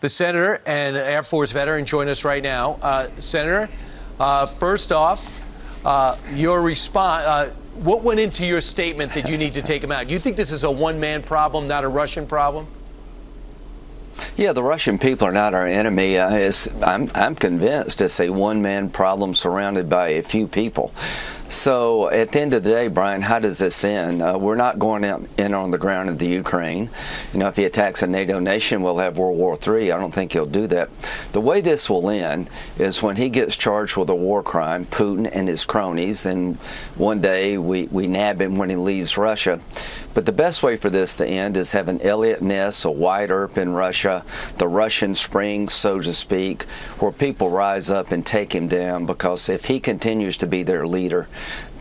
the senator and Air Force veteran, join us right now. Senator, first off, your response. What went into your statement that you need to take him out? You think this is a one-man problem, not a Russian problem? Yeah, the Russian people are not our enemy. I'm convinced it's a one-man problem surrounded by a few people. So at the end of the day, Brian, how does this end? We're not going in on the ground of the Ukraine. You know, if he attacks a NATO nation, we'll have World War III. I don't think he'll do that. The way this will end is when he gets charged with a war crime, Putin and his cronies, and one day we nab him when he leaves Russia. But the best way for this to end is have an Elliot Ness, a Wyatt Earp in Russia, the Russian Spring, so to speak, where people rise up and take him down, because if he continues to be their leader,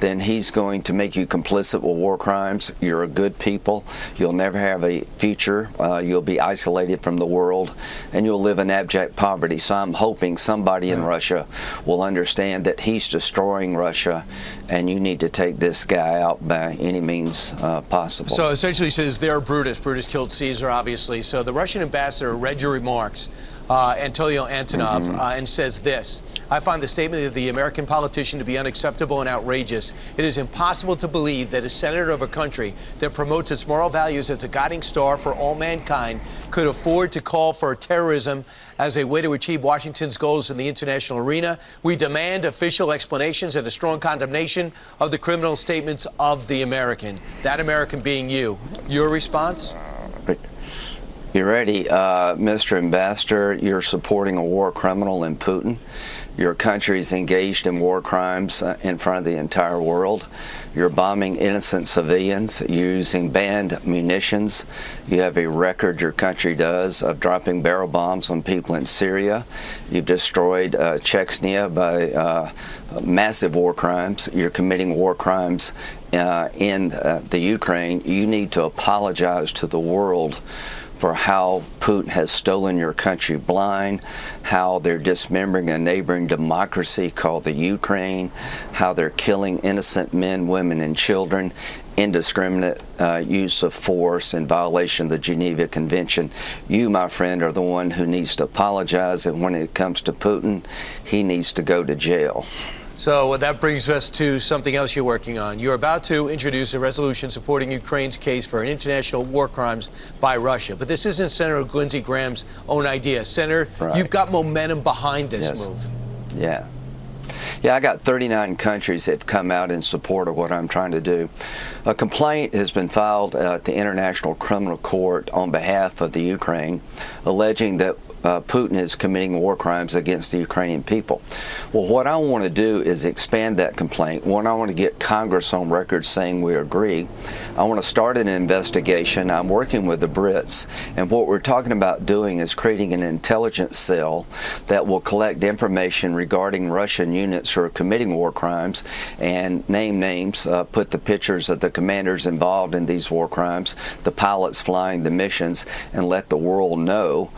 then he's going to make you complicit with war crimes. You're a good people. You'll never have a future. You'll be isolated from the world, and you'll live in abject poverty. So I'm hoping somebody in Russia will understand that he's destroying Russia, and you need to take this guy out by any means possible. So essentially he says they're Brutus. Brutus killed Caesar, obviously. So the Russian ambassador read your remarks, Antonio Antonov, and says this: I find the statement of the American politician to be unacceptable and outrageous. It is impossible to believe that a senator of a country that promotes its moral values as a guiding star for all mankind could afford to call for terrorism as a way to achieve Washington's goals in the international arena. We demand official explanations and a strong condemnation of the criminal statements of the American. That American being you. Your response? You ready, Mr. Ambassador? You're supporting a war criminal in Putin. Your country's engaged in war crimes in front of the entire world. You're bombing innocent civilians. You're using banned munitions. You have a record, your country does, of dropping barrel bombs on people in Syria. You've destroyed Chechnya by massive war crimes. You're committing war crimes in the Ukraine. You need to apologize to the world for how Putin has stolen your country blind, how they're dismembering a neighboring democracy called the Ukraine, how they're killing innocent men, women, and children, indiscriminate use of force in violation of the Geneva Convention. You, my friend, are the one who needs to apologize, and when it comes to Putin, he needs to go to jail. So that brings us to something else you're working on. You're about to introduce a resolution supporting Ukraine's case for international war crimes by Russia. But this isn't Senator Lindsey Graham's own idea. Senator, you've got momentum behind this move. Yeah. Yeah, I got 39 countries that have come out in support of what I'm trying to do. A complaint has been filed at the International Criminal Court on behalf of the Ukraine, alleging that Putin is committing war crimes against the Ukrainian people. Well, what I want to do is expand that complaint. One, I want to get Congress on record saying we agree. I want to start an investigation. I'm working with the Brits, and what we're talking about doing is creating an intelligence cell that will collect information regarding Russian units who are committing war crimes and name names, put the pictures of the commanders involved in these war crimes, the pilots flying the missions, and let the world know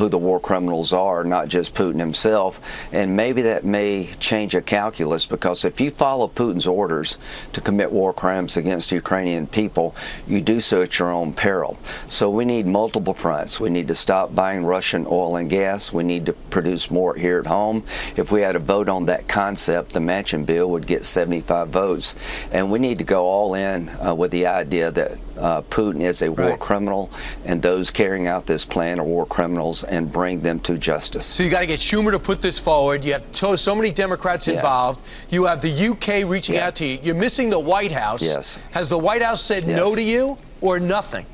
who the war criminals are, not just Putin himself. And maybe that may change a calculus, because if you follow Putin's orders to commit war crimes against the Ukrainian people, you do so at your own peril. So we need multiple fronts. We need to stop buying Russian oil and gas. We need to produce more here at home. If we had a vote on that concept, the Manchin bill would get 75 votes. And we need to go all in with the idea that Putin is a war criminal, and those carrying out this plan are war criminals, and bring them to justice. So you got to get Schumer to put this forward. You have so many Democrats involved. You have the UK reaching out to you. You're missing the White House. Yes. Has the White House said no to you, or nothing?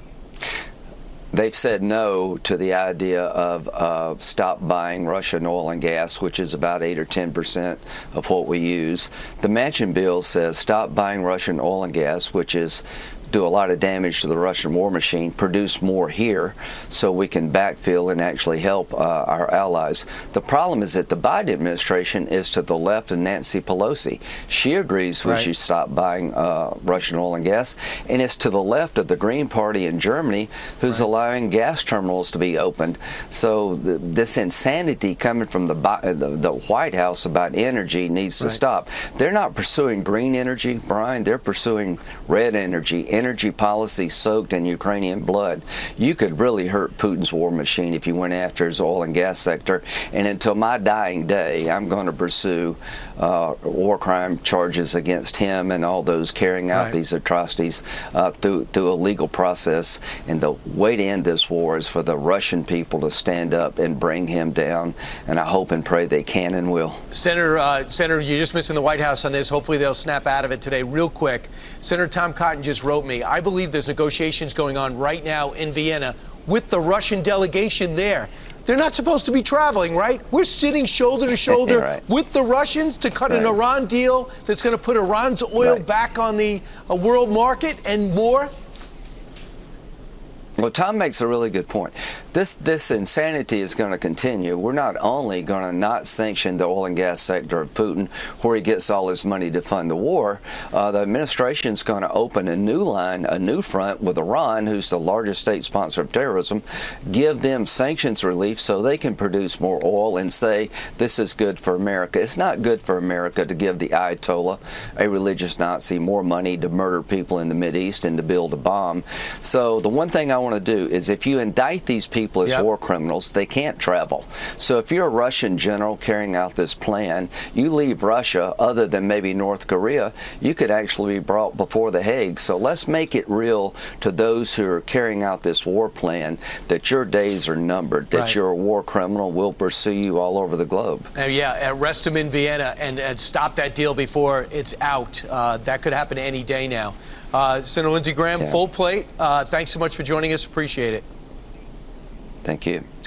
They've said no to the idea of stop buying Russian oil and gas, which is about 8 or 10% of what we use. The Manchin bill says stop buying Russian oil and gas, which is do a lot of damage to the Russian war machine, produce more here so we can backfill and actually help our allies. The problem is that the Biden administration is to the left of Nancy Pelosi. She agrees we should stop buying Russian oil and gas, and it's to the left of the Green Party in Germany, who's allowing gas terminals to be opened. So this insanity coming from the White House about energy needs to stop. They're not pursuing green energy, Brian. They're pursuing red energy energy policy soaked in Ukrainian blood, you could really hurt Putin's war machine if you went after his oil and gas sector. And until my dying day, I'm going to pursue war crime charges against him and all those carrying out these atrocities through a legal process. And the way to end this war is for the Russian people to stand up and bring him down. And I hope and pray they can and will. Senator, you're just missing the White House on this. Hopefully they'll snap out of it today. Real quick, Senator Tom Cotton just wrote me. I believe there's negotiations going on right now in Vienna with the Russian delegation there. They're not supposed to be traveling, right? We're sitting shoulder to shoulder with the Russians to cut an Iran deal that's going to put Iran's oil back on the world market and more. Well, Tom makes a really good point. This insanity is going to continue. We're not only going to not sanction the oil and gas sector of Putin, where he gets all his money to fund the war, the administration is going to open a new line, a new front with Iran, who's the largest state sponsor of terrorism, give them sanctions relief so they can produce more oil and say this is good for America. It's not good for America to give the Ayatollah, a religious Nazi, more money to murder people in the Mideast and to build a bomb. So the one thing I want to do is, if you indict these people as war criminals, they can't travel. So if you're a Russian general carrying out this plan, you leave Russia, other than maybe North Korea, you could actually be brought before the Hague. So let's make it real to those who are carrying out this war plan that your days are numbered, that you're a war criminal. We'll pursue you all over the globe. Arrest him in Vienna and stop that deal before it's out. That could happen any day now. Senator Lindsey Graham, full plate. Thanks so much for joining us. Appreciate it. Thank you.